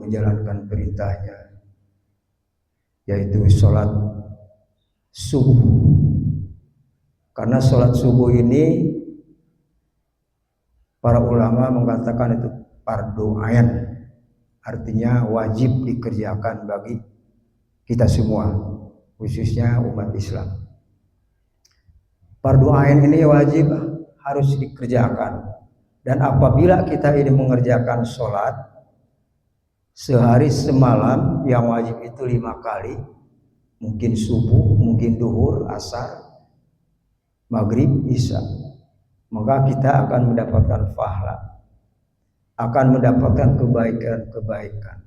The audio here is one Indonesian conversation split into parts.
menjalankan perintahnya, yaitu sholat subuh. Karena sholat subuh ini para ulama mengatakan itu fardu ain, artinya wajib dikerjakan bagi kita semua, khususnya umat Islam. Fardu ain ini wajib harus dikerjakan, dan apabila kita ini mengerjakan sholat sehari semalam yang wajib itu 5 kali, mungkin subuh, mungkin duhur, asar, maghrib, isya, maka kita akan mendapatkan pahala, akan mendapatkan kebaikan-kebaikan.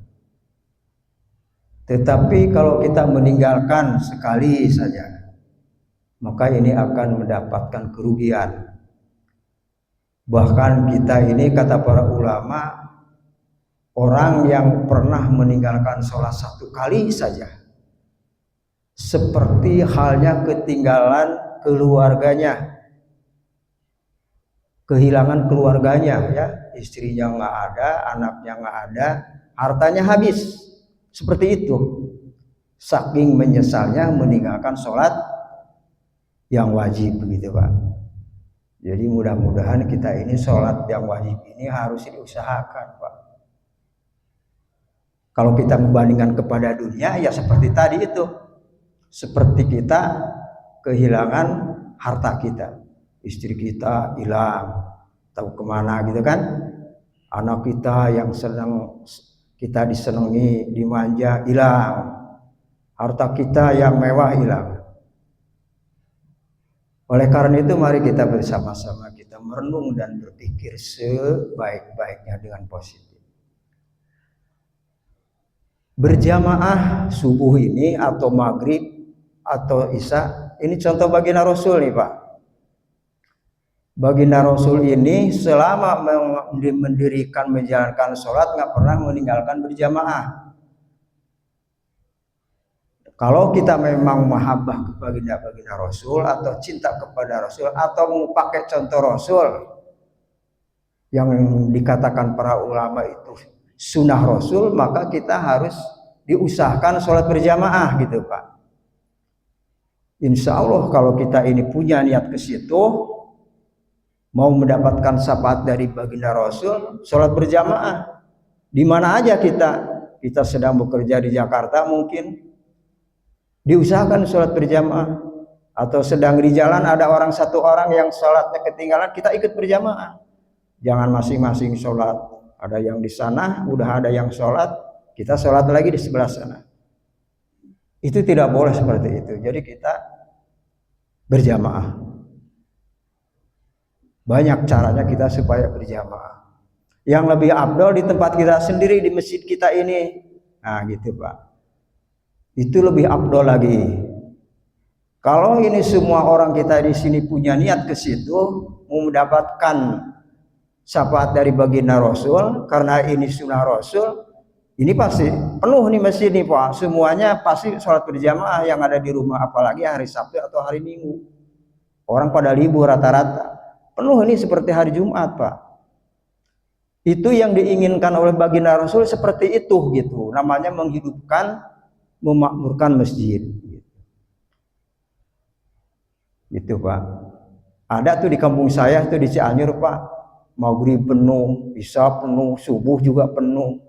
Tetapi kalau kita meninggalkan sekali saja, maka ini akan mendapatkan kerugian. Bahkan kita ini, kata para ulama, orang yang pernah meninggalkan sholat 1 kali saja seperti halnya ketinggalan keluarganya, kehilangan keluarganya, ya, istrinya nggak ada, anaknya nggak ada, hartanya habis, seperti itu. Saking menyesalnya meninggalkan sholat yang wajib, begitu Pak. Jadi mudah-mudahan kita ini sholat yang wajib ini harus diusahakan Pak. Kalau kita membandingkan kepada dunia, ya seperti tadi itu, seperti kita kehilangan harta kita, istri kita hilang, tahu kemana gitu kan, anak kita yang senang kita disenangi, dimanja, hilang, harta kita yang mewah hilang. Oleh karena itu mari kita bersama-sama kita merenung dan berpikir sebaik-baiknya dengan positif. Berjamaah subuh ini atau maghrib atau isya, ini contoh baginda Rasul nih Pak. Baginda Rasul ini selama mendirikan menjalankan sholat nggak pernah meninggalkan berjamaah. Kalau kita memang mahabbah kepada baginda Rasul atau cinta kepada Rasul atau mau pakai contoh Rasul yang dikatakan para ulama itu sunnah Rasul, maka kita harus diusahakan sholat berjamaah gitu Pak. Insya Allah kalau kita ini punya niat ke situ, mau mendapatkan syafaat dari baginda Rasul, sholat berjamaah di mana aja kita sedang bekerja di Jakarta mungkin, diusahakan sholat berjamaah, atau sedang di jalan ada orang 1 orang yang sholatnya ketinggalan, kita ikut berjamaah. Jangan masing-masing sholat, ada yang di sana udah ada yang sholat, kita sholat lagi di sebelah sana. Itu tidak boleh seperti itu. Jadi kita berjamaah. Banyak caranya kita supaya berjamaah. Yang lebih afdal di tempat kita sendiri, di masjid kita ini, nah gitu Pak. Itu lebih afdol lagi. Kalau ini semua orang kita di sini punya niat ke situ, mau mendapatkan syafaat dari baginda Rasul, karena ini sunnah Rasul, ini pasti penuh nih masjid nih Pak. Semuanya pasti sholat berjamaah yang ada di rumah, apalagi hari Sabtu atau hari Minggu. Orang pada libur rata-rata. Penuh ini seperti hari Jumat Pak. Itu yang diinginkan oleh baginda Rasul seperti itu gitu. Namanya menghidupkan, memakmurkan masjid gitu Pak. Ada tuh di kampung saya tuh di Cianjur Pak, maghrib penuh, isya penuh, subuh juga penuh.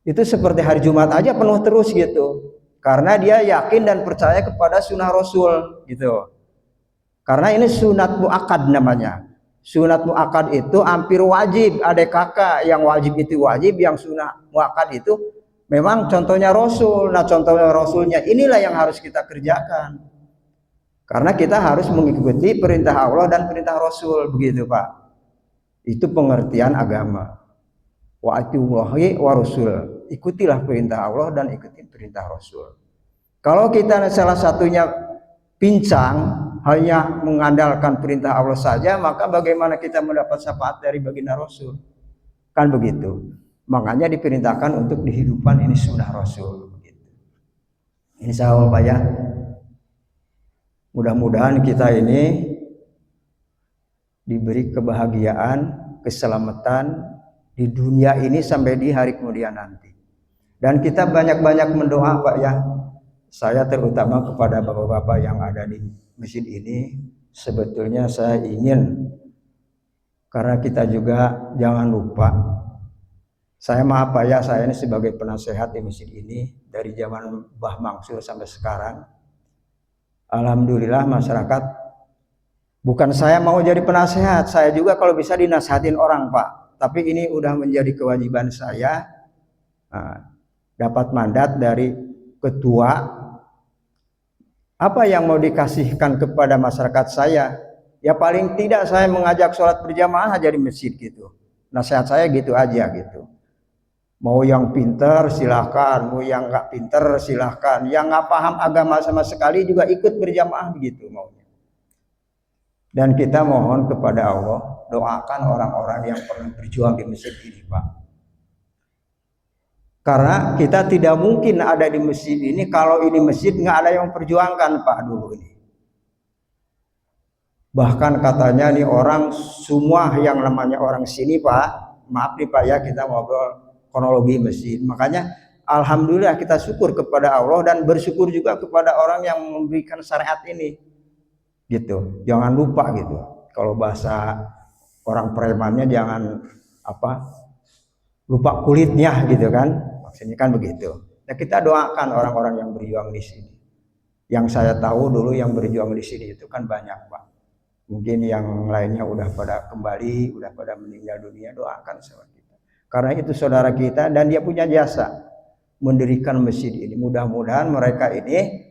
Itu seperti hari Jumat aja penuh terus gitu, karena dia yakin dan percaya kepada sunnah Rasul gitu. Karena ini sunat muakkad namanya. Sunat muakkad itu hampir wajib, adik kakak, yang wajib itu wajib, yang sunat muakkad itu memang contohnya Rasul. Nah contohnya Rasulnya inilah yang harus kita kerjakan. Karena kita harus mengikuti perintah Allah dan perintah Rasul, begitu Pak. Itu pengertian agama. Wa atiullahi wa rasul. Ikutilah perintah Allah dan ikuti perintah Rasul. Kalau kita salah satunya pincang, hanya mengandalkan perintah Allah saja, maka bagaimana kita mendapat syafaat dari baginda Rasul? Kan begitu. Makanya diperintahkan untuk dihidupkan ini sunnah Rasul. Insya Allah Pak ya. Mudah-mudahan kita ini diberi kebahagiaan, keselamatan, di dunia ini sampai di hari kemudian nanti. Dan kita banyak-banyak mendoa Pak ya. Saya terutama kepada bapak-bapak yang ada di masjid ini, sebetulnya saya ingin, karena kita juga jangan lupa, saya maaf Pak ya, saya ini sebagai penasehat di masjid ini dari zaman Mbah Mangsur sampai sekarang. Alhamdulillah masyarakat, bukan saya mau jadi penasehat, saya juga kalau bisa dinasihatin orang Pak, tapi ini udah menjadi kewajiban saya, dapat mandat dari ketua. Apa yang mau dikasihkan kepada masyarakat saya? Ya paling tidak saya mengajak sholat berjamaah aja di masjid gitu. Nasihat saya gitu aja gitu. Mau yang pinter silahkan, mau yang nggak pinter silahkan. Yang nggak paham agama sama sekali juga ikut berjamaah begitu maunya. Dan kita mohon kepada Allah, doakan orang-orang yang pernah berjuang di masjid ini Pak. Karena kita tidak mungkin ada di masjid ini kalau ini masjid nggak ada yang perjuangkan Pak dulu ini. Bahkan katanya nih orang semua yang namanya orang sini Pak, maaf nih Pak ya kita ngobrol kronologi masjid. Makanya alhamdulillah kita syukur kepada Allah dan bersyukur juga kepada orang yang memberikan syariat ini. Gitu. Jangan lupa gitu. Kalau bahasa orang premannya jangan lupa kulitnya gitu kan. Maksudnya kan begitu. Nah, kita doakan orang-orang yang berjuang di sini. Yang saya tahu dulu yang berjuang di sini itu kan banyak Pak. Mungkin yang lainnya udah pada kembali, udah pada meninggal dunia, doakan sama kita. Karena itu saudara kita dan dia punya jasa mendirikan masjid ini. Mudah-mudahan mereka ini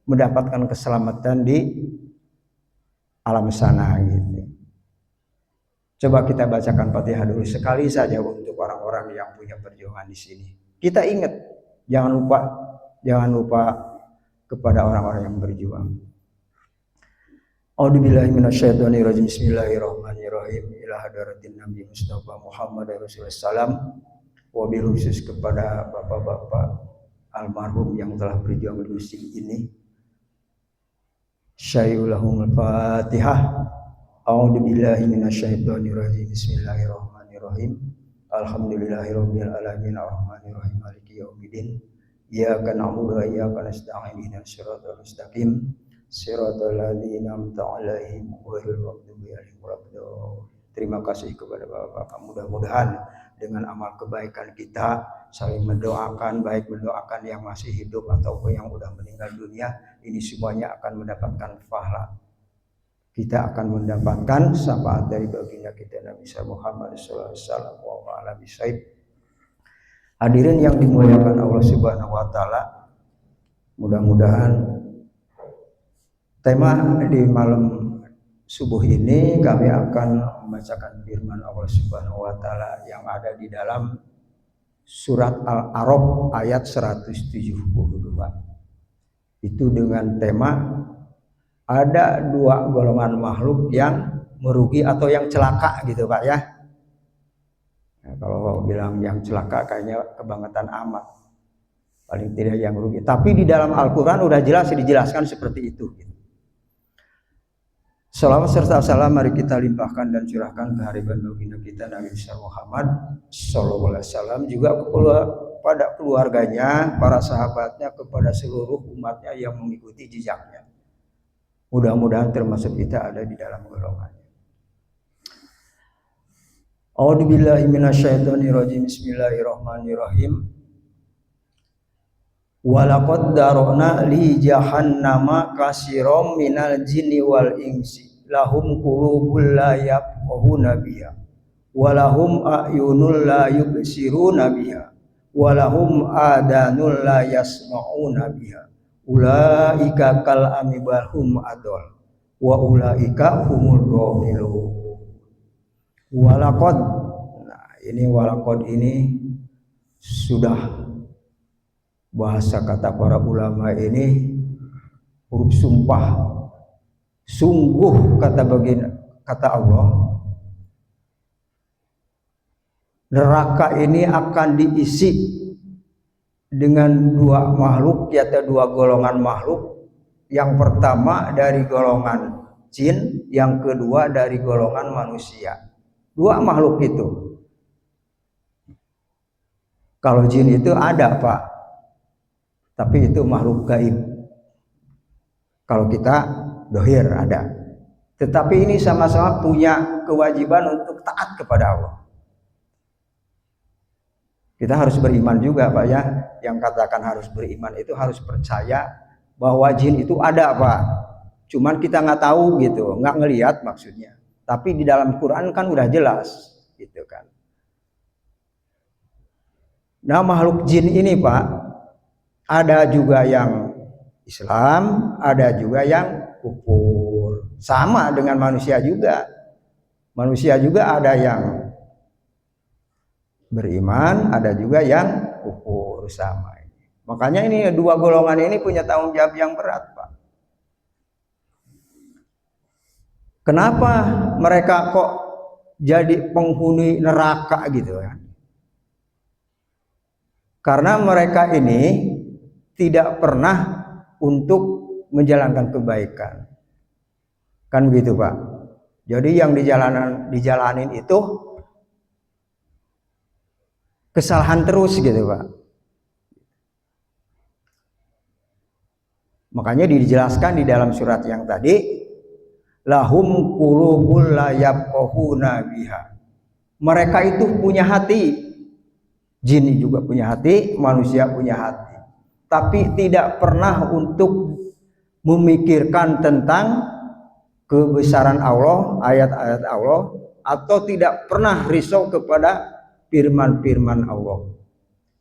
mendapatkan keselamatan di alam sana gitu. Coba kita bacakan Fatihah dulu sekali saja untuk orang-orang yang punya perjuangan di sini. Kita ingat, jangan lupa kepada orang-orang yang berjuang. A'udzubillahi minasyaitonirrajim. Bismillahirrahmanirrahim. Ila hadratin Nabi Mustafa Muhammad Rasulullah SAW. Wabil khusus kepada bapak-bapak almarhum yang telah berjuang di masjid ini. Syai'ulahumul Fatihah. A'udzubillahi minasyaitonirrajim. Bismillahirrahmanirrahim. Alhamdulillahirabbil alamin arrahmanirrahim maliki yaumiddin. Iyyaka na'budu wa iyyaka nasta'in ihdinas siratal mustaqim. Siratal ladzina an'amta 'alaihim ghairil maghdubi 'alaihim waladdallin. Terima kasih kepada Bapak-bapak. Mudah-mudahan dengan amal kebaikan kita saling mendoakan, baik mendoakan yang masih hidup ataupun yang sudah meninggal dunia, ini semuanya akan mendapatkan pahala. Kita akan mendapatkan syafaat dari baginda kita Nabi Muhammad SAW wa ala bisaid. Hadirin yang dimuliakan Allah Subhanahu wa taala, mudah-mudahan tema di malam subuh ini kami akan membacakan firman Allah Subhanahu wa taala yang ada di dalam surat Al-A'raf ayat 172. Itu dengan tema ada dua golongan makhluk yang merugi atau yang celaka gitu Pak ya. Nah, kalau bilang yang celaka kayaknya kebangetan amat. Paling tidak yang rugi. Tapi di dalam Al-Quran udah jelas dijelaskan seperti itu. Salawat serta salam mari kita limpahkan dan curahkan kehadiran baginda kita Nabi Muhammad sallallahu alaihi wasallam juga kepada keluarganya, para sahabatnya, kepada seluruh umatnya yang mengikuti jejaknya. Mudah-mudahan termasuk kita ada di dalam golongannya. A'udzubillahi minasyaitonirrajim. Bismillahirrahmanirrahim. Walaqad darana li jahannama katsiran minal jinni wal insi lahum qulubun la yafqahuna biha wa lahum a'yunun la yubsiruna biha wa lahum adanun la yasma'una biha. Ulaika kal amibahum adol wa ulaika humul ghafilun. Walaqad, nah ini walaqad ini sudah bahasa kata para ulama ini huruf sumpah. Sungguh kata Allah, neraka ini akan diisi dengan dua makhluk, yaitu dua golongan makhluk. Yang pertama dari golongan jin, yang kedua dari golongan manusia. Dua makhluk itu. Kalau jin itu ada Pak, tapi itu makhluk gaib. Kalau kita dohir ada, tetapi ini sama-sama punya kewajiban untuk taat kepada Allah. Kita harus beriman juga Pak ya. Yang katakan harus beriman itu harus percaya bahwa jin itu ada Pak. Cuman kita nggak tahu gitu, nggak ngelihat maksudnya. Tapi di dalam Quran kan udah jelas gitu kan. Nah makhluk jin ini Pak, ada juga yang Islam, ada juga yang kufur. Sama dengan manusia juga. Manusia juga ada yang beriman, ada juga yang kufur, sama ini. Makanya ini dua golongan ini punya tanggung jawab yang berat Pak. Kenapa mereka kok jadi penghuni neraka gitu kan? Karena mereka ini tidak pernah untuk menjalankan kebaikan. Kan begitu Pak. Jadi yang dijalanin itu kesalahan terus gitu Pak. Makanya dijelaskan di dalam surat yang tadi, lahum qulubul la yafqahuna biha. Mereka itu punya hati. Jin juga punya hati, manusia punya hati. Tapi tidak pernah untuk memikirkan tentang kebesaran Allah, ayat-ayat Allah, atau tidak pernah risau kepada firman-firman Allah.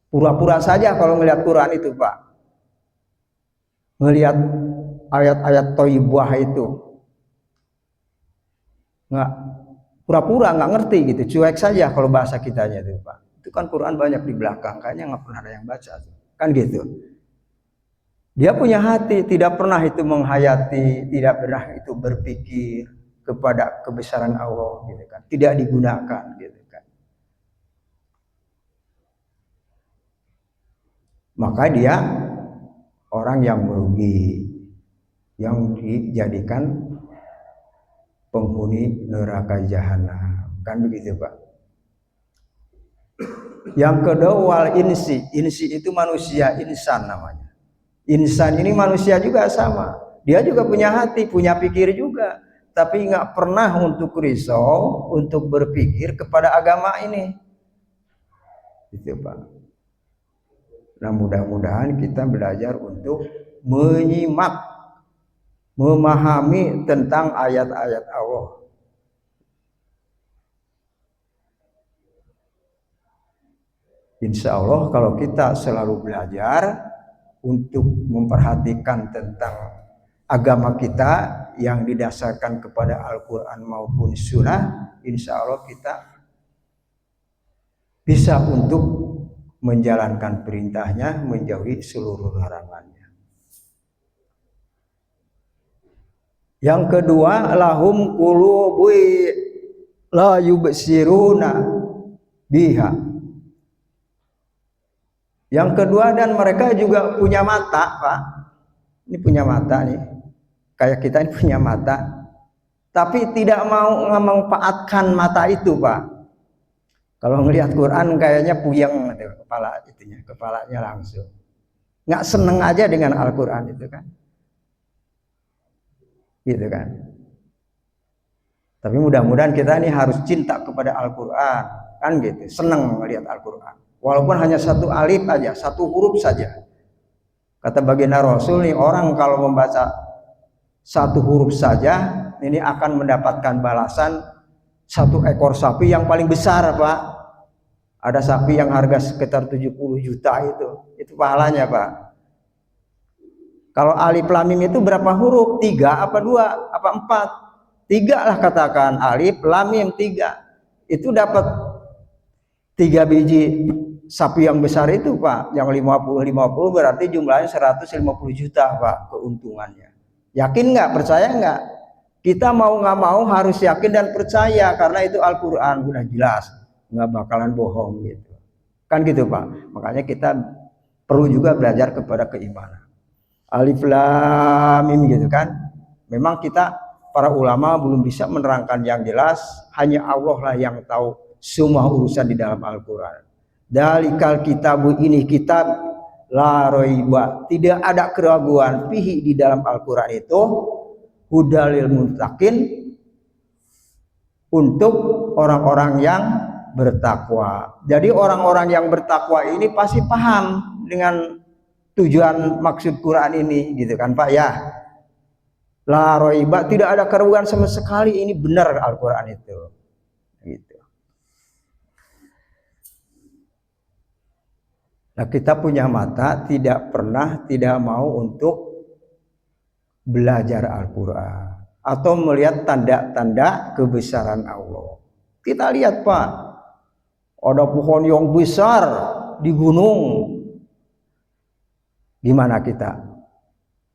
Pura-pura saja kalau melihat Quran itu Pak. Melihat ayat-ayat Thayyibah itu. Nggak, pura-pura nggak ngerti gitu, cuek saja kalau bahasa kitanya itu Pak. Itu kan Quran banyak di belakang, kayaknya nggak pernah ada yang baca, kan gitu. Dia punya hati, tidak pernah itu menghayati, tidak pernah itu berpikir kepada kebesaran Allah, gitu kan. Tidak digunakan, gitu kan. Maka dia orang yang merugi, yang dijadikan penghuni neraka jahanam, kan begitu Pak. Yang kedua wal insi itu manusia, insan namanya. Insan ini manusia juga sama, dia juga punya hati, punya pikir juga, tapi nggak pernah untuk risau, untuk berpikir kepada agama ini, gitu Pak. Nah mudah-mudahan kita belajar untuk menyimak, memahami tentang ayat-ayat Allah. Insya Allah kalau kita selalu belajar untuk memperhatikan tentang agama kita yang didasarkan kepada Al-Quran maupun Sunnah, insya Allah kita bisa untuk menjalankan perintahnya, menjauhi seluruh larangannya. Yang kedua, lahum qulubi la yubsiruna biha. Yang kedua, dan mereka juga punya mata Pak. Ini punya mata nih, kayak kita ini punya mata, tapi tidak mau memanfaatkan mata itu Pak. Kalau ngelihat Quran kayaknya puyeng kepala itunya, kepalanya langsung. Nggak seneng aja dengan Al-Quran itu kan. Gitu kan. Tapi mudah-mudahan kita ini harus cinta kepada Al-Quran, kan gitu, seneng melihat Al-Quran. Walaupun hanya satu alif aja, satu huruf saja. Kata baginda Rasul nih, orang kalau membaca satu huruf saja, ini akan mendapatkan balasan satu ekor sapi yang paling besar Pak. Ada sapi yang harga sekitar 70 juta itu pahalanya Pak. Kalau alif lam mim itu berapa huruf? 3 apa 2 apa 4? 3 lah katakan, alif lam mim 3. Itu dapat 3 biji sapi yang besar itu Pak, yang 50 berarti jumlahnya 150 juta Pak keuntungannya. Yakin nggak? Percaya nggak? Kita mau nggak mau harus yakin dan percaya karena itu Al-Quran udah jelas, nggak bakalan bohong gitu. Kan gitu Pak. Makanya kita perlu juga belajar kepada keimanan. Alif lam mim gitu kan. Memang kita para ulama belum bisa menerangkan yang jelas, hanya Allah lah yang tahu semua urusan di dalam Al-Quran. Dalikal kitabu, ini kitab, la raiba, tidak ada keraguan, fihi, di dalam Al-Qur'an itu, hudalil muttaqin, untuk orang-orang yang bertakwa. Jadi orang-orang yang bertakwa ini pasti paham dengan tujuan maksud Quran ini, gitu kan Pak ya. La raiba, tidak ada keraguan sama sekali, ini benar Al-Qur'an itu. Gitu. Nah, kita punya mata tidak pernah tidak mau untuk belajar Al-Qur'an atau melihat tanda-tanda kebesaran Allah. Kita lihat Pak, ada pohon yang besar di gunung. Gimana kita?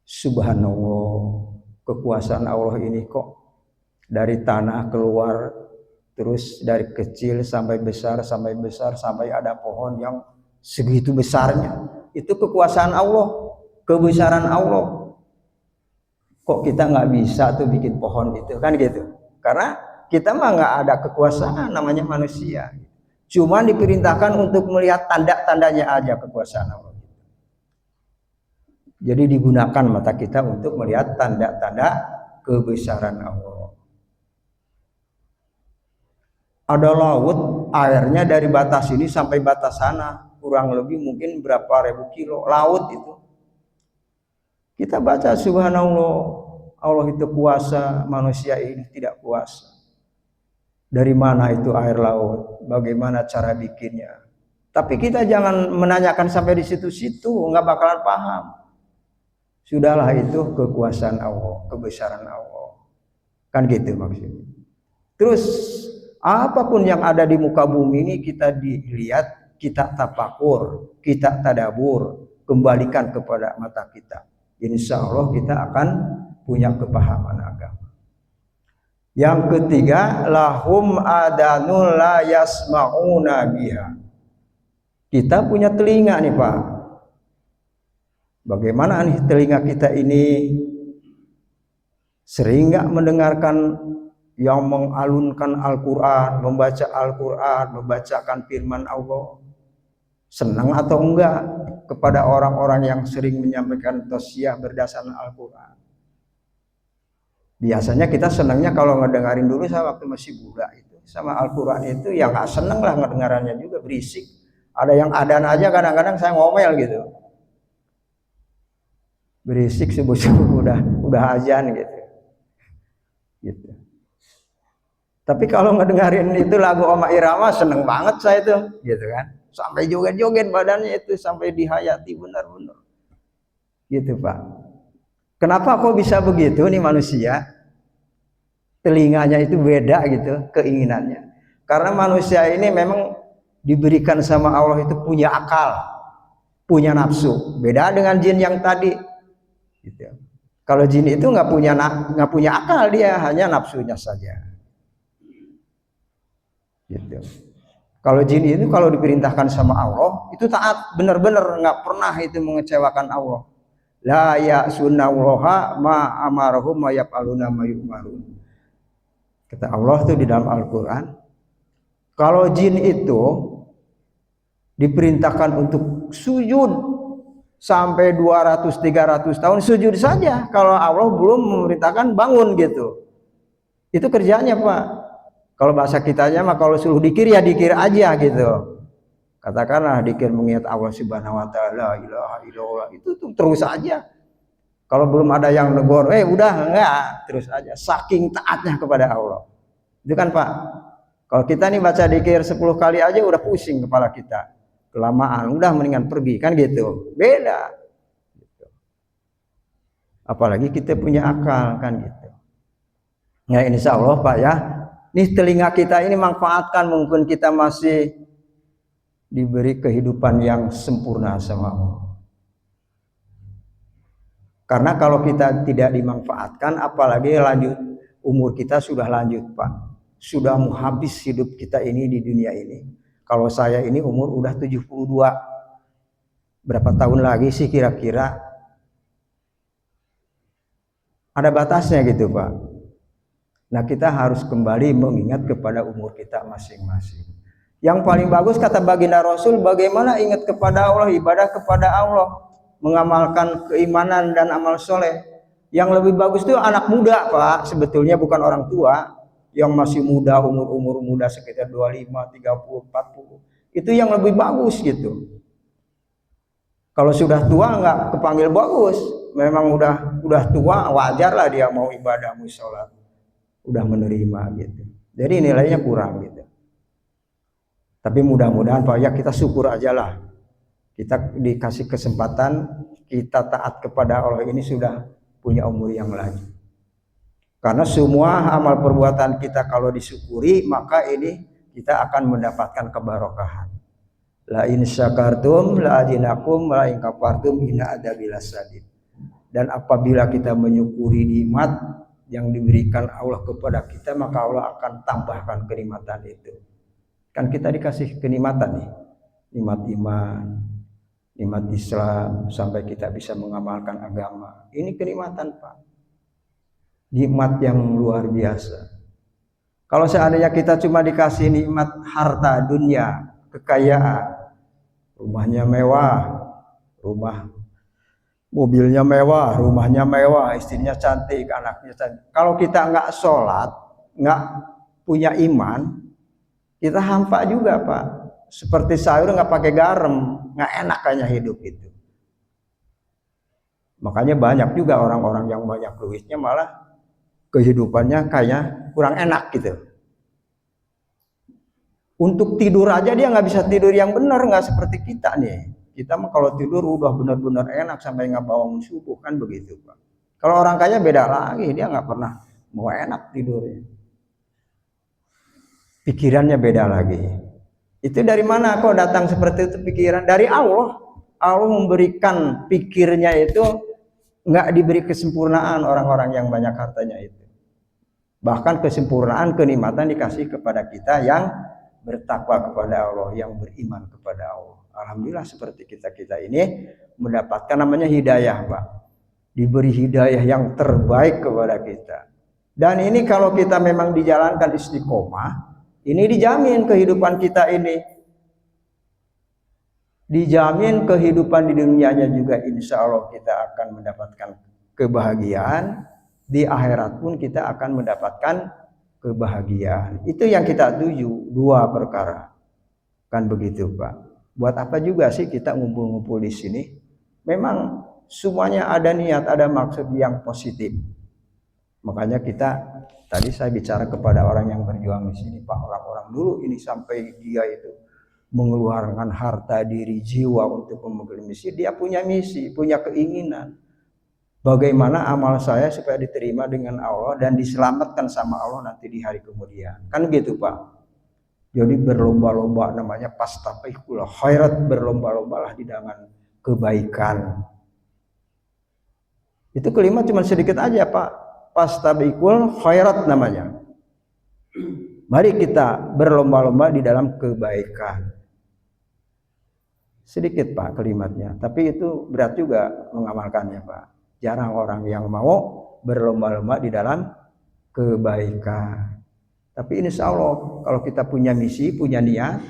Subhanallah, kekuasaan Allah ini kok dari tanah keluar, terus dari kecil sampai besar, sampai ada pohon yang segitu besarnya. Itu kekuasaan Allah, kebesaran Allah. Kok kita nggak bisa tuh bikin pohon itu, kan gitu? Karena kita mah nggak ada kekuasaan, namanya manusia. Cuma diperintahkan untuk melihat tanda-tandanya aja kekuasaan Allah. Jadi digunakan mata kita untuk melihat tanda-tanda kebesaran Allah. Ada laut, airnya dari batas ini sampai batas sana, kurang lebih mungkin berapa ribu kilo laut itu. Kita baca subhanallah, Allah itu kuasa, manusia ini tidak kuasa. Dari mana itu air laut? Bagaimana cara bikinnya? Tapi kita jangan menanyakan sampai di situ-situ, nggak bakalan paham. Sudahlah, itu kekuasaan Allah, kebesaran Allah. Kan gitu maksudnya. Terus apapun yang ada di muka bumi ini kita dilihat, kita tafakur, kita tadabur, kembalikan kepada mata kita. Insya Allah kita akan punya kepahaman agama. Yang ketiga, lahum adanul la yasma'una biha. Kita punya telinga nih Pak. Bagaimana nih telinga kita ini? Sering nggak mendengarkan yang mengalunkan Al-Quran, membaca Al-Quran, membacakan firman Allah? Senang atau enggak kepada orang-orang yang sering menyampaikan tausiah berdasarkan Al-Quran? Biasanya kita senangnya kalau ngedengarin dulu, saya waktu masih muda itu sama Al-Quran itu ya nggak seneng lah ngedengarannya, juga berisik. Ada yang adan aja kadang-kadang saya ngomel gitu. Berisik subuh-subuh udah azan gitu. Tapi kalau ngedengarin itu lagu Oma Irama seneng banget saya tuh, gitu kan. Sampai joget-joget badannya itu, sampai dihayati benar-benar. Gitu Pak. Kenapa kok bisa begitu nih manusia? Telinganya itu beda gitu keinginannya. Karena manusia ini memang diberikan sama Allah itu punya akal, punya nafsu. Beda dengan jin yang tadi. Gitu. Kalau jin itu nggak punya akal, dia hanya nafsunya saja. Gitu. Kalau jin itu kalau diperintahkan sama Allah itu taat benar-benar, nggak pernah itu mengecewakan Allah. La ya'sunallaha ma amarahum ma yaf'aluna ma yu'marun. Kata Allah itu di dalam Al-Quran, kalau jin itu diperintahkan untuk sujud sampai 200-300 tahun sujud saja, kalau Allah belum memerintahkan bangun gitu. Itu kerjanya Pak. Kalau bahasa kitanya mah kalau suruh dikir ya dikir aja gitu. Katakanlah dikir mengingat Allah Subhanahu wa taala, ilaha illallah, itu tuh terus aja. Kalau belum ada yang negor, udah enggak, terus aja. Saking taatnya kepada Allah. Itu kan Pak. Kalau kita nih baca dikir 10 kali aja udah pusing kepala kita. Kelamaan, udah mendingan pergi, kan gitu. Beda gitu. Apalagi kita punya akal, kan gitu. Ya insya Allah Pak ya, nih telinga kita ini manfaatkan, mungkin kita masih diberi kehidupan yang sempurna sama Allah. Karena kalau kita tidak dimanfaatkan, apalagi lanjut, umur kita sudah lanjut Pak, sudah mau habis hidup kita ini di dunia ini. Kalau saya ini umur udah 72. Berapa tahun lagi sih kira-kira? Ada batasnya gitu Pak. Nah kita harus kembali mengingat kepada umur kita masing-masing. Yang paling bagus kata baginda Rasul, bagaimana ingat kepada Allah, ibadah kepada Allah, mengamalkan keimanan dan amal soleh. Yang lebih bagus itu anak muda Pak, sebetulnya bukan orang tua. Yang masih muda, umur muda sekitar 25, 30, 40. Itu yang lebih bagus gitu. Kalau sudah tua nggak kepanggil bagus. Memang udah tua, wajar lah dia mau ibadah, mau sholat. Udah menerima gitu. Jadi nilainya kurang gitu. Tapi mudah-mudahan Pak ya, kita syukur aja lah. Kita dikasih kesempatan, kita taat kepada Allah ini sudah punya umur yang lagi. Karena semua amal perbuatan kita kalau disyukuri, maka ini kita akan mendapatkan kebarokahan. La in syakartum la adinakum la in kafartum inna adzabi lasadid. Dan apabila kita menyukuri nikmat yang diberikan Allah kepada kita, maka Allah akan tambahkan kenikmatan itu. Kan kita dikasih kenikmatan nih, nikmat iman, nikmat Islam, sampai kita bisa mengamalkan agama. Ini kenikmatan Pak, nikmat yang luar biasa. Kalau seandainya kita cuma dikasih nikmat harta dunia, kekayaan, rumahnya mewah, mobilnya mewah, rumahnya mewah, istrinya cantik, anaknya cantik. Kalau kita nggak sholat, nggak punya iman, kita hampa juga Pak. Seperti sayur nggak pakai garam, nggak enak kayaknya hidup itu. Makanya banyak juga orang-orang yang banyak duitnya malah kehidupannya kayaknya kurang enak gitu. Untuk tidur aja dia nggak bisa tidur yang benar, nggak seperti kita nih. Kita mah kalau tidur udah benar-benar enak sampai nggak bangun subuh kan begitu Pak. Kalau orang kaya beda lagi, dia nggak pernah mau enak tidurnya. Pikirannya beda lagi. Itu dari mana kok datang seperti itu pikiran? Dari Allah. Allah memberikan pikirnya itu, nggak diberi kesempurnaan orang-orang yang banyak hartanya itu. Bahkan kesempurnaan kenikmatan dikasih kepada kita yang bertakwa kepada Allah, yang beriman kepada Allah. Alhamdulillah seperti kita ini mendapatkan namanya hidayah Pak. Diberi hidayah yang terbaik kepada kita. Dan ini kalau kita memang dijalankan istiqomah, ini dijamin kehidupan kita ini. Dijamin kehidupan di dunianya juga insya Allah kita akan mendapatkan kebahagiaan. Di akhirat pun kita akan mendapatkan kebahagiaan. Itu yang kita tuju, dua perkara. Kan begitu Pak. Buat apa juga sih kita ngumpul-ngumpul di sini? Memang semuanya ada niat, ada maksud yang positif. Makanya kita, tadi saya bicara kepada orang yang berjuang di sini, Pak, orang-orang dulu ini sampai dia itu mengeluarkan harta diri, jiwa untuk memegang misi. Dia punya misi, punya keinginan. Bagaimana amal saya supaya diterima dengan Allah dan diselamatkan sama Allah nanti di hari kemudian. Kan gitu Pak. Jadi berlomba-lomba, namanya fastabiqul khairat, berlomba-lombalah di dalam kebaikan. Itu kalimat cuma sedikit aja Pak. Fastabiqul khairat namanya. Mari kita berlomba-lomba di dalam kebaikan. Sedikit Pak kalimatnya, tapi itu berat juga mengamalkannya Pak. Jarang orang yang mau berlomba-lomba di dalam kebaikan. Tapi insya Allah kalau kita punya misi, punya niat,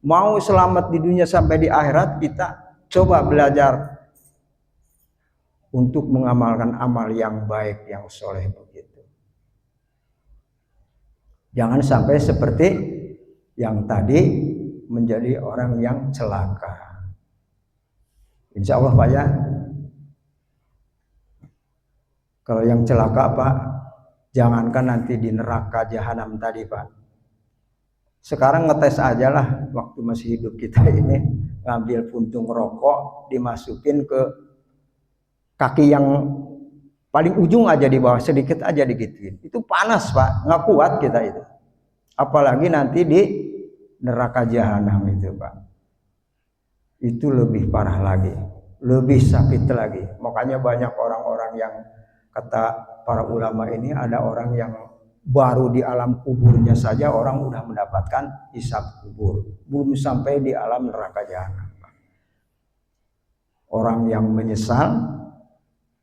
mau selamat di dunia sampai di akhirat, kita coba belajar untuk mengamalkan amal yang baik, yang soleh begitu. Jangan sampai seperti yang tadi menjadi orang yang celaka. Insya Allah Pak ya. Kalau yang celaka Pak, jangankan nanti di neraka jahanam tadi Pak. Sekarang ngetes aja lah waktu masih hidup kita ini, ngambil puntung rokok, dimasukin ke kaki yang paling ujung aja di bawah, sedikit aja digituin. Itu panas Pak, nggak kuat kita itu. Apalagi nanti di neraka jahanam itu Pak. Itu lebih parah lagi, lebih sakit lagi. Makanya banyak orang-orang yang kata para ulama ini, ada orang yang baru di alam kuburnya saja orang udah mendapatkan hisab kubur, belum sampai di alam neraka jahanam. Orang yang menyesal,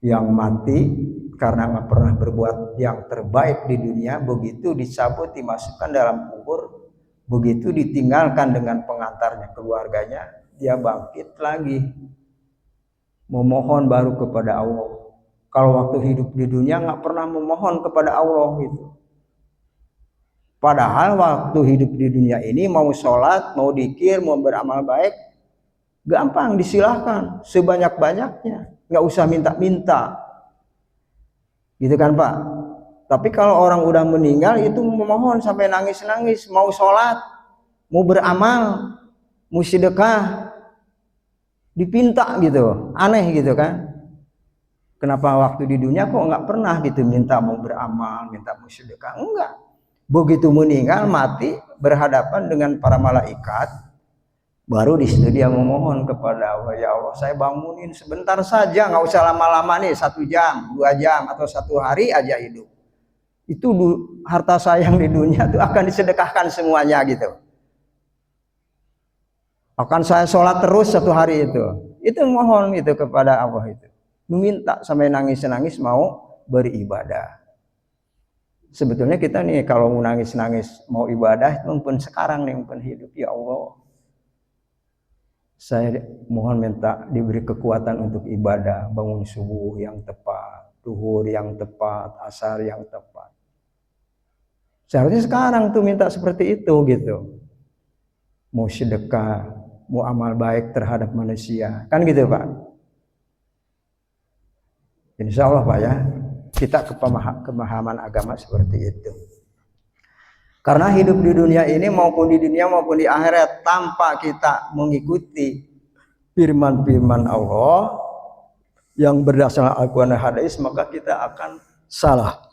yang mati karena nggak pernah berbuat yang terbaik di dunia, begitu dicabut dimasukkan dalam kubur, Begitu ditinggalkan dengan pengantarnya, keluarganya, dia bangkit lagi memohon baru kepada Allah. Kalau waktu hidup di dunia nggak pernah memohon kepada Allah gitu. Padahal waktu hidup di dunia ini mau sholat, mau dzikir, mau beramal baik, gampang, disilahkan sebanyak-banyaknya, nggak usah minta-minta, gitu kan Pak. Tapi kalau orang udah meninggal itu memohon sampai nangis-nangis, mau sholat, mau beramal, mau sedekah, dipinta gitu, aneh gitu kan. Kenapa waktu di dunia kok nggak pernah gitu minta mau beramal, minta mau sedekah? Enggak. Begitu meninggal, mati, berhadapan dengan para malaikat, baru di situ dia memohon kepada Allah, ya Allah saya bangunin sebentar saja, nggak usah lama-lama nih, 1 jam, 2 jam, atau 1 hari aja hidup. Itu harta saya yang di dunia itu akan disedekahkan semuanya gitu. Akan saya sholat terus 1 hari itu. Itu mohon itu kepada Allah itu. Meminta sampai nangis-nangis mau beribadah. Sebetulnya kita nih kalau mau nangis-nangis mau ibadah itu pun sekarang nih pun hidup, ya Allah. Saya mohon minta diberi kekuatan untuk ibadah, bangun subuh yang tepat, duhur yang tepat, asar yang tepat. Seharusnya sekarang tuh minta seperti itu gitu. Mau sedekah, mau amal baik terhadap manusia, kan gitu Pak. Insya Allah Pak ya, kita kepemahaman agama seperti itu. Karena hidup di dunia ini maupun di dunia maupun di akhirat tanpa kita mengikuti firman-firman Allah yang berdasarkan Al-Quran dan hadis, maka kita akan salah.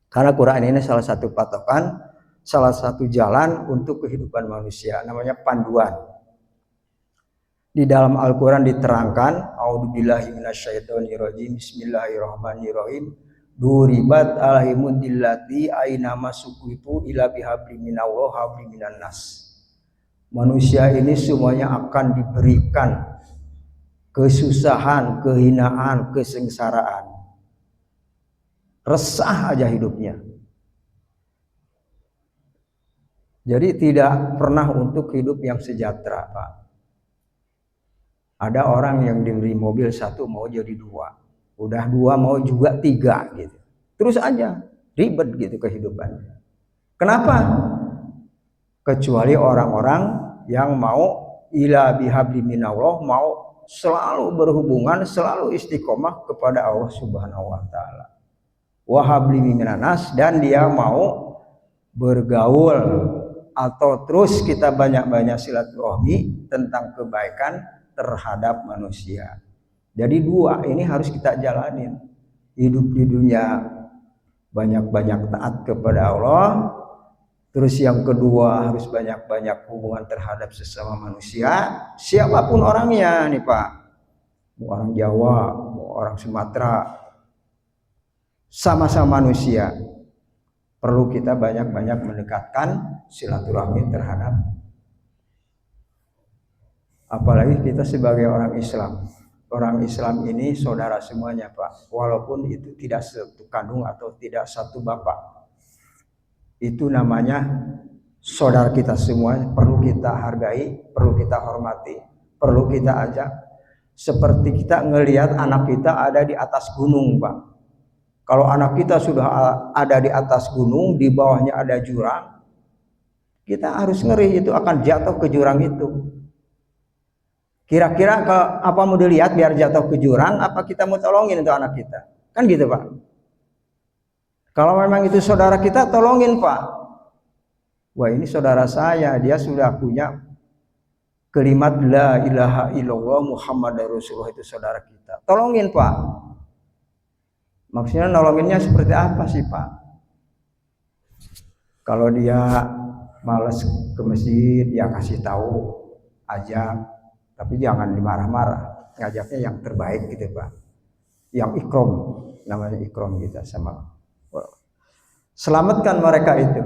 Karena Quran ini salah satu patokan, salah satu jalan untuk kehidupan manusia, namanya panduan. Di dalam Al-Quran diterangkan, A'udzubillahi minasyaitonirrajim, Bismillahirrahmanirrahim, duribat alaihimud dillati aina masukuitu ila bihabli minallah habli minan nas. Manusia ini semuanya akan diberikan kesusahan, kehinaan, kesengsaraan. Resah aja hidupnya. Jadi tidak pernah untuk hidup yang sejahtera Pak. Ada orang yang diberi mobil 1 mau jadi 2, udah 2 mau juga 3 gitu. Terus aja ribet gitu kehidupannya. Kenapa? Kecuali orang-orang yang mau ila bihabli minallah, mau selalu berhubungan, selalu istiqomah kepada Allah Subhanahu wa taala. Wa habli minan nas, dan dia mau bergaul atau terus kita banyak-banyak silaturahmi tentang kebaikan terhadap manusia. Jadi 2 ini harus kita jalanin. Hidup di dunia banyak-banyak taat kepada Allah. Terus yang kedua harus banyak-banyak hubungan terhadap sesama manusia, siapapun orangnya nih Pak. Mau orang Jawa, mau orang Sumatera, sama-sama manusia. Perlu kita banyak-banyak mendekatkan silaturahmi terhadap, apalagi kita sebagai orang Islam. Orang Islam ini saudara semuanya Pak, walaupun itu tidak satu kandung atau tidak satu bapak. Itu namanya saudara kita semua, perlu kita hargai, perlu kita hormati, perlu kita ajak. Seperti kita ngelihat anak kita ada di atas gunung Pak. Kalau anak kita sudah ada di atas gunung, di bawahnya ada jurang, kita harus ngeri itu akan jatuh ke jurang itu. Kira-kira apa mau dilihat biar jatuh ke jurang, apa kita mau tolongin itu anak kita? Kan gitu Pak. Kalau memang itu saudara kita, tolongin Pak. Wah ini saudara saya, dia sudah punya kalimat la ilaha illallah Muhammadar Rasulullah, itu saudara kita. Tolongin Pak. Maksudnya nolonginnya seperti apa sih Pak? Kalau dia malas ke masjid, ya kasih tahu, ajak, tapi jangan dimarah-marah. Ngajaknya yang terbaik gitu Pak. Yang ikrom, namanya ikrom kita sama. Selamatkan mereka itu.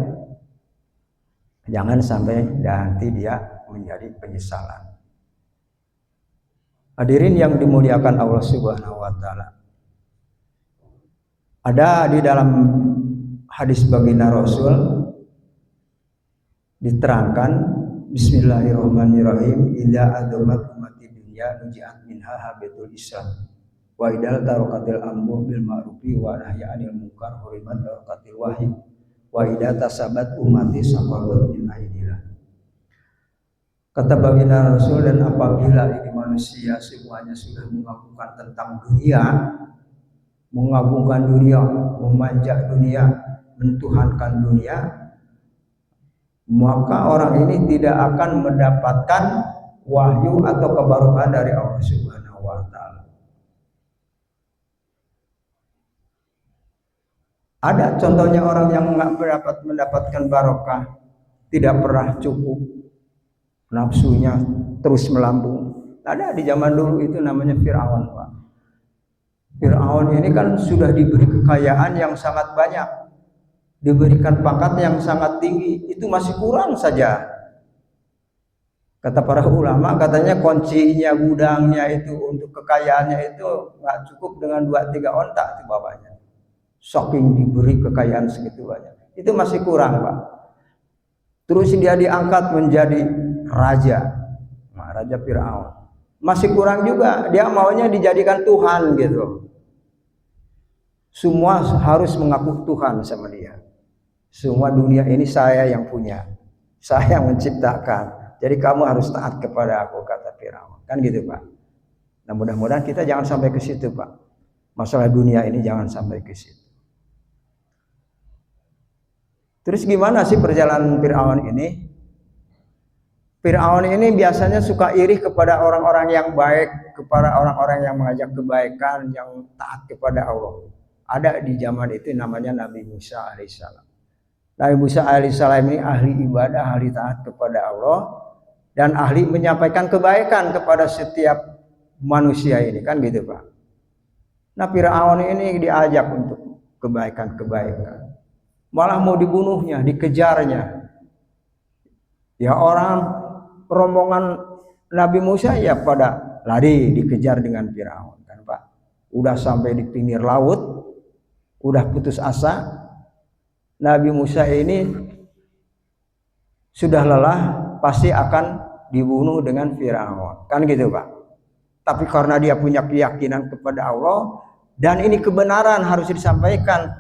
Jangan sampai nanti dia menjadi penyesalan. Hadirin yang dimuliakan Allah Subhanahu wa taala. Ada di dalam hadis baginda Rasul, diterangkan Bismillahirrahmanirrahim, idza adamat ummati dunya nujiat minha habitul islam wa idal tarokatil amru bil ma'rufi wa nahyi anil munkar hurimat tarokatil wahyi wa idza tasabat ummati saqabat min aidillah. Kata baginda Rasul, dan apabila ini manusia semuanya sudah mengagungkan tentang dunia, mengagungkan dunia, memanjak dunia, mentuhankan dunia, maka orang ini tidak akan mendapatkan wahyu atau kebarukan dari Allah Subhanahu wa taala. Ada contohnya orang yang enggak mendapatkan barokah, tidak pernah cukup, nafsunya terus melambung. Ada di zaman dulu itu namanya Fir'aun, Pak. Fir'aun ini kan sudah diberi kekayaan yang sangat banyak, diberikan pangkat yang sangat tinggi, itu masih kurang saja. Kata para ulama, katanya kuncinya gudangnya itu untuk kekayaannya itu nggak cukup dengan 2-3 ontak di bawahnya. Saking diberi kekayaan segitu banyak, itu masih kurang, Pak. Terus dia diangkat menjadi raja, Raja Fir'aun. Masih kurang juga, dia maunya dijadikan Tuhan gitu. Semua harus mengaku Tuhan sama dia. Semua dunia ini saya yang punya, saya yang menciptakan. Jadi kamu harus taat kepada aku, kata Firaun. Kan gitu, Pak. Nah, mudah-mudahan kita jangan sampai ke situ, Pak. Masalah dunia ini jangan sampai ke situ. Terus gimana sih perjalanan Firaun ini? Firaun ini biasanya suka iri kepada orang-orang yang baik, kepada orang-orang yang mengajak kebaikan, yang taat kepada Allah. Ada di zaman itu namanya Nabi Musa alaihissalam. Nabi Musa alaihissalam ini ahli ibadah, ahli taat kepada Allah, dan ahli menyampaikan kebaikan kepada setiap manusia ini, kan gitu, Pak. Nah, Firaun ini diajak untuk kebaikan-kebaikan, malah mau dibunuhnya, dikejarnya. Ya, orang rombongan Nabi Musa ya pada lari dikejar dengan Firaun, kan, Pak. Udah sampai di pinggir laut, udah putus asa. Nabi Musa ini sudah lelah, pasti akan dibunuh dengan Firaun, kan gitu, Pak. Tapi karena dia punya keyakinan kepada Allah dan ini kebenaran harus disampaikan,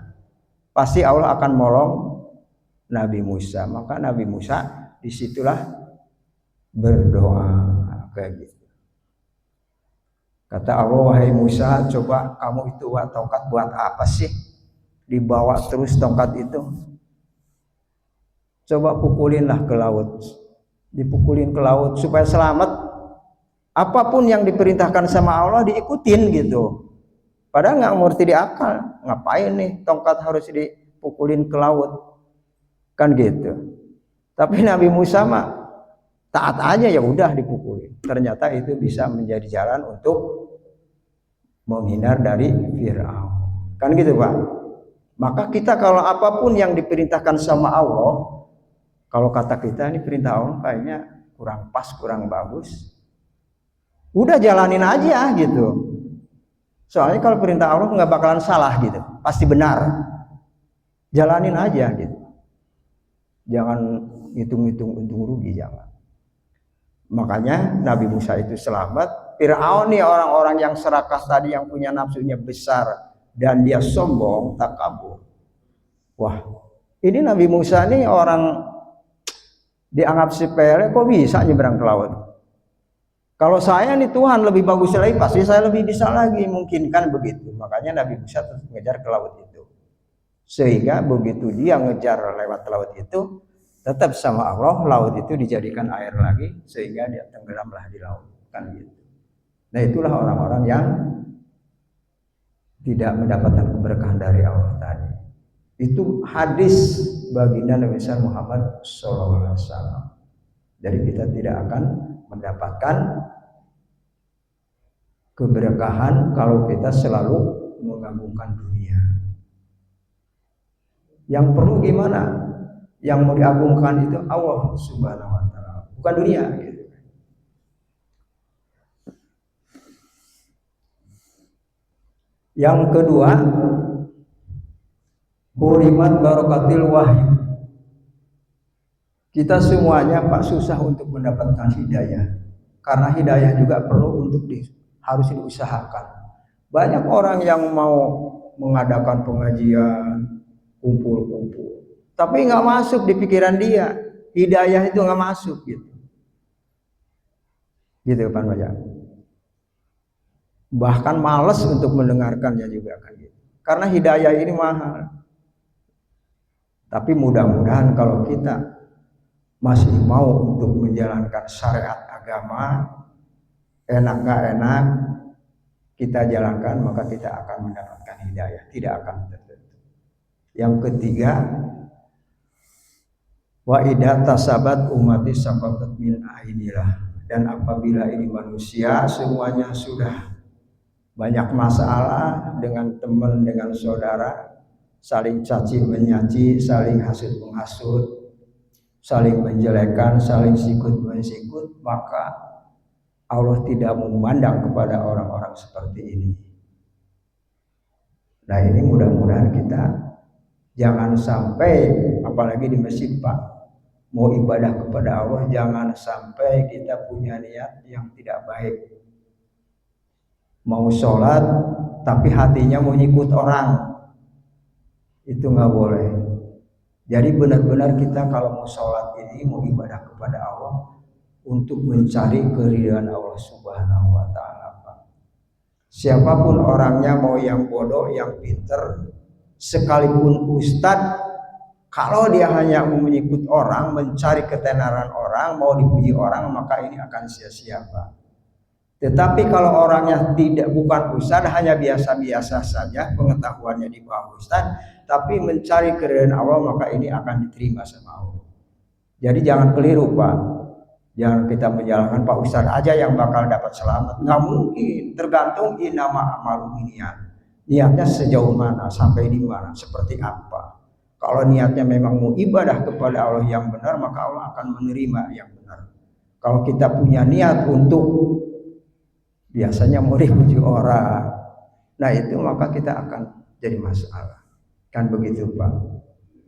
pasti Allah akan menolong Nabi Musa. Maka Nabi Musa disitulah berdoa kayak gitu. Kata Allah, wahai Musa, coba kamu itu tongkat buat apa sih? Dibawa terus tongkat itu, coba pukulinlah ke laut, dipukulin ke laut supaya selamat. Apapun yang diperintahkan sama Allah diikutin gitu. Padahal nggak ngerti di akal, ngapain nih tongkat harus dipukulin ke laut, kan gitu. Tapi Nabi Musa mah taat aja, ya udah dipukulin. Ternyata itu bisa menjadi jalan untuk menghindar dari Firaun, kan gitu, Pak. Maka kita kalau apapun yang diperintahkan sama Allah, kalau kata kita ini perintah Allah kayaknya kurang pas, kurang bagus, udah jalanin aja gitu. Soalnya kalau perintah Allah nggak bakalan salah gitu, pasti benar. Jalanin aja gitu. Jangan hitung-hitung untung rugi, jangan. Makanya Nabi Musa itu selamat. Firaun nih orang-orang yang serakah tadi, yang punya nafsunya besar dan dia sombong, takabur. Wah, ini Nabi Musa nih orang dianggap sepele, kok bisa nyebrang ke laut? Kalau saya nih Tuhan lebih bagus lagi, pasti saya lebih bisa lagi, mungkin kan begitu. Makanya Nabi Musa terus mengejar ke laut itu. Sehingga begitu dia ngejar lewat laut itu, tetap sama Allah laut itu dijadikan air lagi, sehingga dia tenggelamlah di laut, kan gitu. Nah, itulah orang-orang yang tidak mendapatkan keberkahan dari Allah tadi. Itu hadis baginda Nabi Muhammad SAW. Jadi kita tidak akan mendapatkan keberkahan kalau kita selalu mengagungkan dunia. Yang perlu gimana? Yang mau diagungkan itu Allah Subhanahu wa taala, bukan dunia gitu. Yang kedua, hurimat barokatil wahyu. Kita semuanya Pak susah untuk mendapatkan hidayah. Karena hidayah juga perlu harus diusahakan. Banyak orang yang mau mengadakan pengajian, kumpul-kumpul, tapi nggak masuk di pikiran dia. Hidayah itu nggak masuk gitu. Gitu Pak Baja. Bahkan males untuk mendengarkannya juga kan gitu. Karena hidayah ini mahal. Tapi mudah-mudahan kalau kita masih mau untuk menjalankan syariat agama, enak gak enak, kita jalankan, maka kita akan mendapatkan hidayah, tidak akan tertentu. Yang ketiga, wa idza tasabat ummati sababat min ainilah, dan apabila ini manusia semuanya sudah banyak masalah dengan teman, dengan saudara, saling caci mencaci, saling hasut menghasut, saling menjelekkan, saling sikut mensikut, maka Allah tidak memandang kepada orang-orang seperti ini. Nah ini mudah-mudahan kita jangan sampai, apalagi di masjid Pak, mau ibadah kepada Allah, jangan sampai kita punya niat yang tidak baik. Mau sholat tapi hatinya mau ngikut orang, itu nggak boleh. Jadi benar-benar kita kalau mau sholat ini, mau ibadah kepada Allah, untuk mencari keridhaan Allah Subhanahu wa Ta'ala. Siapapun orangnya, mau yang bodoh, yang pinter, sekalipun ustadz, kalau dia hanya mengikut orang, mencari ketenaran orang, mau dipuji orang, maka ini akan sia-sia Pak. Tetapi kalau orangnya bukan ustadz, hanya biasa-biasa saja, pengetahuannya di bawah ustadz, tapi mencari keridhaan Allah, maka ini akan diterima sama Allah. Jadi jangan keliru Pak. Jangan kita menjalankan Pak Ustadz aja yang bakal dapat selamat. Nggak mungkin. Tergantung inama amalu niat. Niatnya sejauh mana, sampai di mana, seperti apa. Kalau niatnya memang mau ibadah kepada Allah yang benar, maka Allah akan menerima yang benar. Kalau kita punya niat untuk biasanya mau dipuji orang, nah itu maka kita akan jadi masalah. Kan begitu Pak.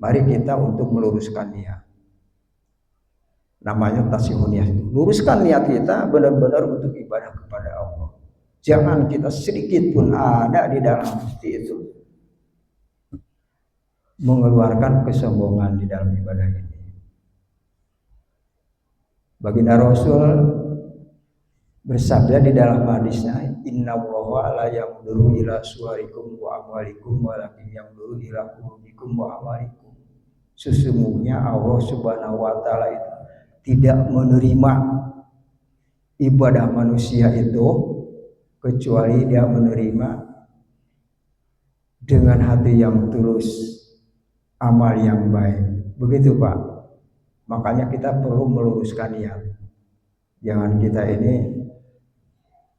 Mari kita untuk meluruskan niat. Namanya tasihun niat. Luruskan niat kita benar-benar untuk ibadah kepada Allah. Jangan kita sedikit pun ada di dalam hati itu mengeluarkan kesombongan di dalam ibadah ini. Baginda Rasul bersabda di dalam hadisnya, innallaha la yanzuru ila suwarikum wa amwalikum walakin yanzuru ila qulubikum wa amalikum. Sesungguhnya Allah Subhanahu wa Ta'ala itu tidak menerima ibadah manusia itu kecuali dia menerima dengan hati yang tulus, amal yang baik. Begitu Pak. Makanya kita perlu meluruskan niat. Jangan kita ini,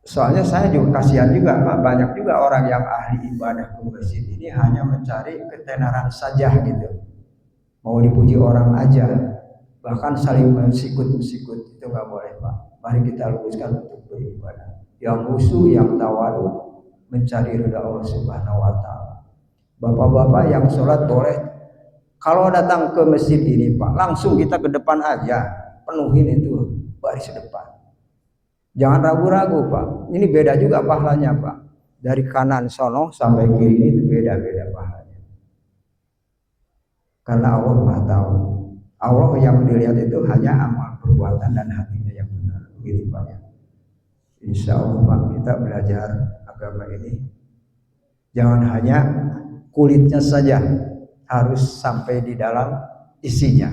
soalnya saya juga kasihan juga Pak, banyak juga orang yang ahli ibadah ke masjid ini hanya mencari ketenaran saja gitu. Mau dipuji orang aja. Bahkan saling mensikut-sikut, itu nggak boleh Pak. Mari kita luruskan untuk beribadah. Yang khusyuk, yang tawadu, mencari ridha Allah Subhanahu wa Ta'ala. Bapak-bapak yang sholat boleh, kalau datang ke masjid ini Pak, langsung kita ke depan aja, penuhin itu baris depan. Jangan ragu-ragu Pak. Ini beda juga pahalanya Pak. Dari kanan sono sampai kiri itu beda-beda pahalanya. Karena Allah Maha tahu. Allah yang dilihat itu hanya amal perbuatan dan hatinya yang benar. Begitu Pak ya. Insya Allah Pak, kita belajar agama ini jangan hanya kulitnya saja, harus sampai di dalam isinya.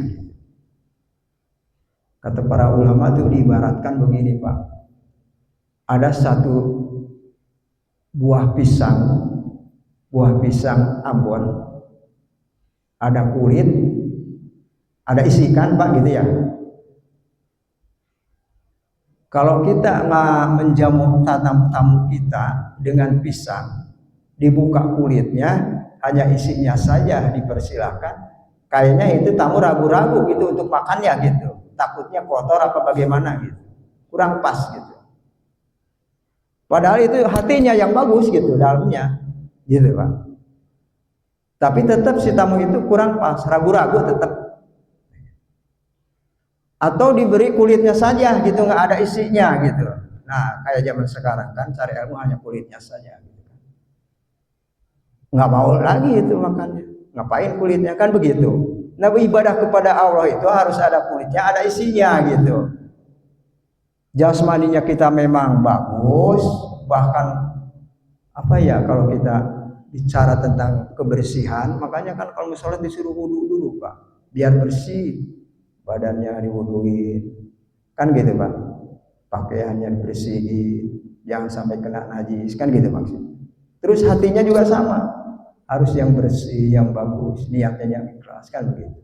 Kata para ulama itu diibaratkan begini Pak. Ada satu buah pisang Ambon, ada kulit, ada isi kan Pak gitu ya. Kalau kita nggak menjamu tamu kita dengan pisang, dibuka kulitnya, hanya isinya saja dipersilahkan, kayaknya itu tamu ragu-ragu gitu untuk makannya gitu, takutnya kotor apa bagaimana gitu, kurang pas gitu. Padahal itu hatinya yang bagus gitu dalamnya, gitu Pak. Tapi tetap si tamu itu kurang pas, ragu-ragu tetap. atau diberi kulitnya saja gitu, nggak ada isinya gitu. Nah kayak zaman sekarang kan cari ilmu hanya kulitnya saja gitu. Nggak mau lagi itu makannya, ngapain kulitnya kan begitu. Nah ibadah kepada Allah itu harus ada kulitnya, ada isinya gitu. Jasmaninya kita memang bagus, bahkan apa ya, kalau kita bicara tentang kebersihan, makanya kan kalau sholat disuruh wudhu dulu Pak, biar bersih, badannya diwuduin, kan gitu Pak, pakaiannya dibersihin, jangan sampai kena najis, kan gitu maksudnya. Terus hatinya juga sama, harus yang bersih, yang bagus, niatnya yang ikhlas, kan begitu.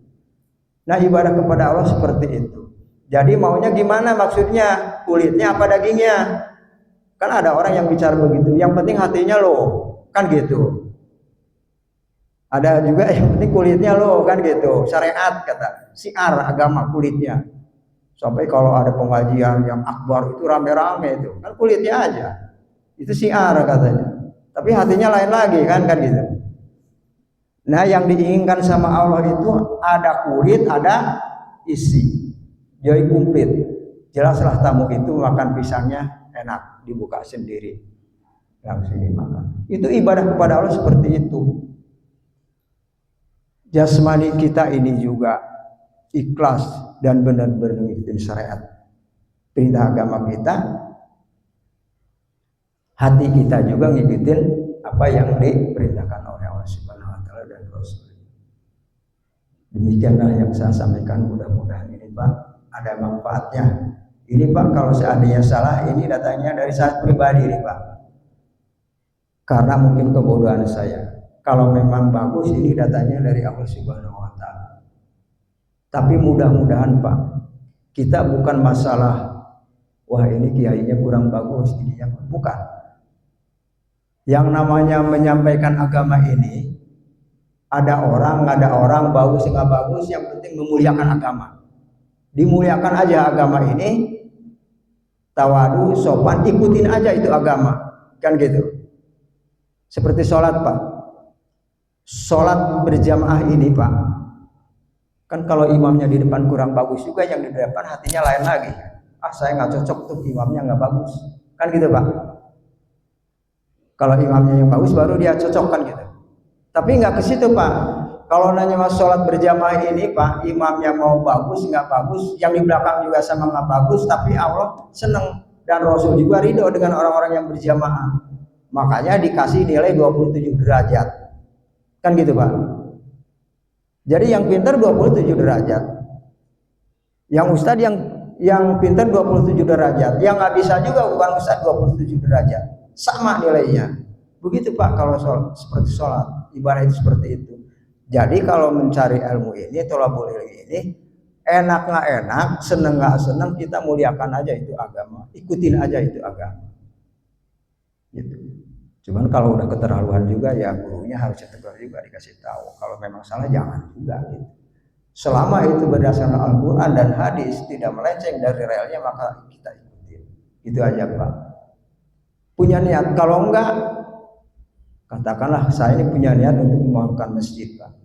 Nah ibadah kepada Allah seperti itu. Jadi maunya gimana maksudnya, kulitnya apa dagingnya? Kan ada orang yang bicara begitu, yang penting hatinya loh, kan gitu. Ada juga yang penting kulitnya loh, kan gitu. Syariat kata, siar agama kulitnya. Sampai kalau ada pengajian yang akbar itu rame-rame itu, kan kulitnya aja. Itu siar katanya. Tapi hatinya lain lagi kan gitu. Nah yang diinginkan sama Allah itu ada kulit, ada isi. Jadi komplit. Jelaslah tamu itu makan pisangnya enak, dibuka sendiri, langsung dimakan. Itu ibadah kepada Allah seperti itu. Jasmani kita ini juga ikhlas dan benar-benar ngikutin syariat, perintah agama kita. Hati kita juga ngikutin apa yang diperintahkan oleh Allah Subhanahu wa taala dan Rasul. Demikianlah yang saya sampaikan, mudah-mudahan ini Pak ada manfaatnya. Ini Pak kalau seandainya salah, ini datangnya dari saya pribadi nih Pak, karena mungkin kebodohan saya. Kalau memang bagus, ini datanya dari Allah Subhanahu wa taala. Tapi mudah-mudahan Pak, kita bukan masalah wah ini kiainya kurang bagus, ini yang bukan. Yang namanya menyampaikan agama ini, ada orang, nggak ada orang, bagus nggak bagus, yang penting memuliakan agama. Dimuliakan aja agama ini, tawadu, sopan, ikutin aja itu agama, kan gitu. Seperti sholat Pak, sholat berjamaah ini Pak, kan kalau imamnya di depan kurang bagus juga, yang di depan hatinya lain lagi. Ah saya nggak cocok tuh, imamnya nggak bagus, kan gitu Pak. Kalau imamnya yang bagus baru dia cocok, kan gitu. Tapi nggak ke situ Pak. Kalau nanya mas sholat berjamaah ini Pak, imamnya mau bagus nggak bagus, yang di belakang juga sama nggak bagus, tapi Allah seneng dan Rasul juga ridho dengan orang-orang yang berjamaah. Makanya dikasih nilai 27 derajat, kan gitu Pak. Jadi yang pintar 27 derajat, yang ustadz yang pintar 27 derajat, yang nggak bisa juga bukan ustadz 27 derajat, sama nilainya. Begitu Pak kalau sholat, seperti sholat ibadah itu seperti itu. Jadi kalau mencari ilmu ini, tolabul ilmi ini, enak nggak enak, seneng nggak seneng, kita muliakan aja itu agama, ikutin aja itu agama. Gitu. Cuman kalau udah keterlaluan juga ya gurunya harus tegur juga, dikasih tahu. Kalau memang salah jangan juga. Gitu. Selama itu berdasarkan Al-Quran dan hadis, tidak melenceng dari realnya, maka kita ikutin. Itu aja Pak. Punya niat, kalau enggak, katakanlah saya ini punya niat untuk membangun masjid Pak.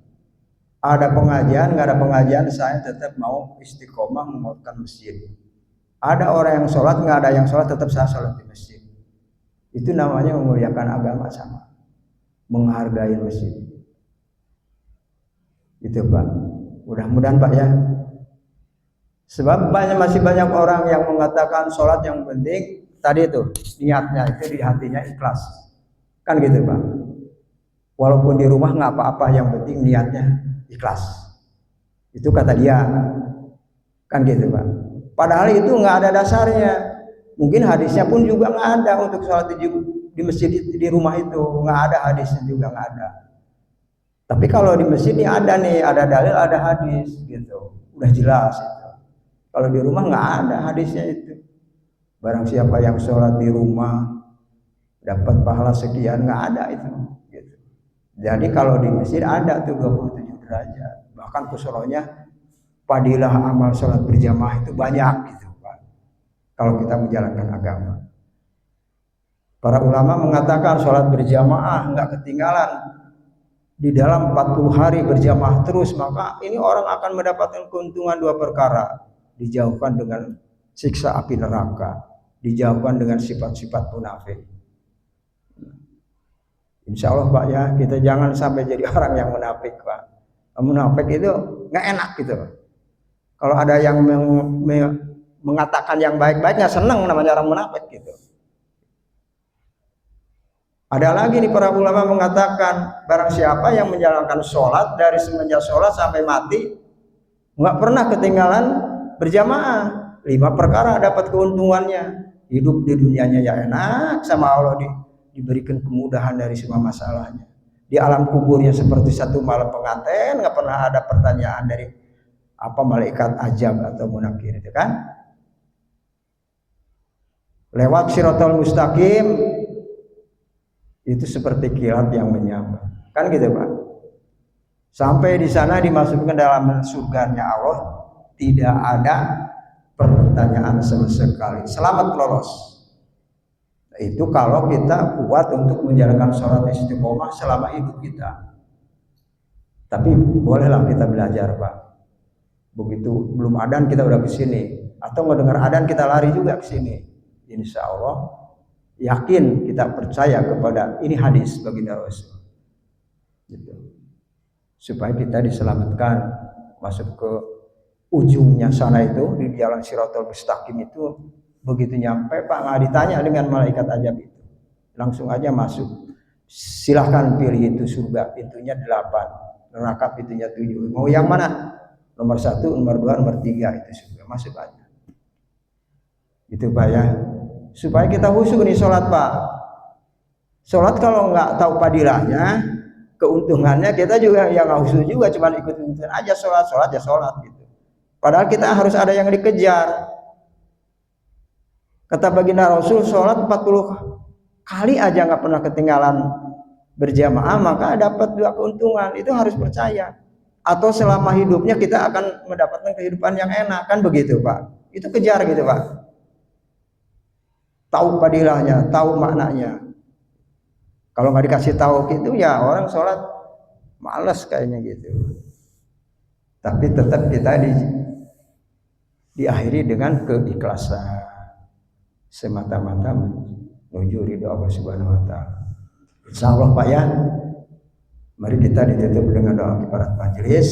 Ada pengajian, nggak ada pengajian, saya tetap mau istiqomah membangun masjid. Ada orang yang sholat, nggak ada yang sholat, tetap saya sholat di masjid. Itu namanya memuliakan agama sama, menghargai masjid. Itu Pak. Mudah-mudahan Pak ya. Sebab masih banyak orang yang mengatakan sholat yang penting tadi itu niatnya itu di hatinya ikhlas. Kan gitu Pak. Walaupun di rumah nggak apa-apa, yang penting niatnya ikhlas. Itu kata dia. Kan gitu Pak. Padahal itu nggak ada dasarnya. Mungkin hadisnya pun juga nggak ada untuk sholat di masjid di rumah itu, nggak ada hadisnya juga, nggak ada. Tapi kalau di masjid ini ada nih, ada dalil, ada hadis gitu. Udah jelas itu. Kalau di rumah nggak ada hadisnya itu. Barang siapa yang sholat di rumah dapat pahala sekian, nggak ada itu. Gitu. Jadi kalau di masjid ada tuh 27 derajat. Bahkan kusuronya fadilah amal sholat berjamaah itu banyak gitu Pak. Kalau kita menjalankan agama. Para ulama mengatakan sholat berjamaah nggak ketinggalan. Di dalam 40 hari berjamaah terus, maka ini orang akan mendapatkan keuntungan 2 perkara. dijauhkan dengan siksa api neraka, dijauhkan dengan sifat-sifat munafik. Insya Allah Pak ya, kita jangan sampai jadi orang yang munafik Pak. Munafik itu nggak enak gitu. Kalau ada yang mengatakan yang baik-baik nggak seneng, namanya orang munafik gitu. Ada lagi nih para ulama mengatakan barang siapa yang menjalankan sholat dari semenjak sholat sampai mati nggak pernah ketinggalan berjamaah, 5 perkara dapat keuntungannya. Hidup di dunianya ya enak, sama Allah diberikan kemudahan dari semua masalahnya. Di alam kuburnya seperti satu malam pengantin, nggak pernah ada pertanyaan dari apa malaikat ajab atau munakir itu kan. Lewat Shiratal Mustaqim itu seperti kilat yang menyambar, kan gitu Pak. Sampai di sana dimasukkan dalam surganya Allah, tidak ada pertanyaan sama sekali, selamat lolos. Itu kalau kita kuat untuk menjalankan sholat istiqomah selama hidup kita. Tapi bolehlah kita belajar Pak. Begitu belum adzan kita udah kesini, atau ngedengar adzan kita lari juga kesini. Insya Allah yakin kita percaya kepada ini hadis baginda Rasul gitu. Supaya kita diselamatkan masuk ke ujungnya sana itu di jalan Shiratal Mustaqim itu. Begitu nyampe Pak nggak ditanya dengan malaikat ajab itu, langsung aja masuk. Silahkan pilih itu surga pintunya 8, neraka pintunya 7, mau yang mana? Nomor 1, nomor 2, nomor 3 itu surga, masuk aja. Itu Pak ya. Supaya kita khusyuk nih sholat Pak. Sholat kalau nggak tahu padilahnya, keuntungannya kita juga yang nggak khusyuk juga, cuma ikut-ikutan aja sholat ya sholat gitu. Padahal kita harus ada yang dikejar. Kata baginda Rasul, sholat 40 kali aja nggak pernah ketinggalan berjamaah, maka dapat 2 keuntungan. Itu harus percaya. Atau selama hidupnya kita akan mendapatkan kehidupan yang enak, kan begitu Pak. Itu kejar gitu Pak. Tahu padilahnya, tahu maknanya. Kalau nggak dikasih tahu gitu ya orang sholat malas kayaknya gitu. Tapi tetap kita diakhiri dengan keikhlasan semata-mata menuju ridho Allah Subhanahu Wa Taala. Insya Allah Pak ya. Mari kita ditutup dengan doa kifarat majelis.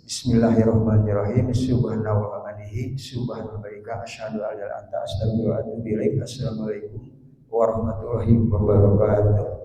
Bismillahirrahmanirrahim. Subhanallah wa bihamdihi, subhanallah, asyhadu an la ilaha illa anta, astaghfiruka wa atubu ilaik. Assalamualaikum warahmatullahi wabarakatuh.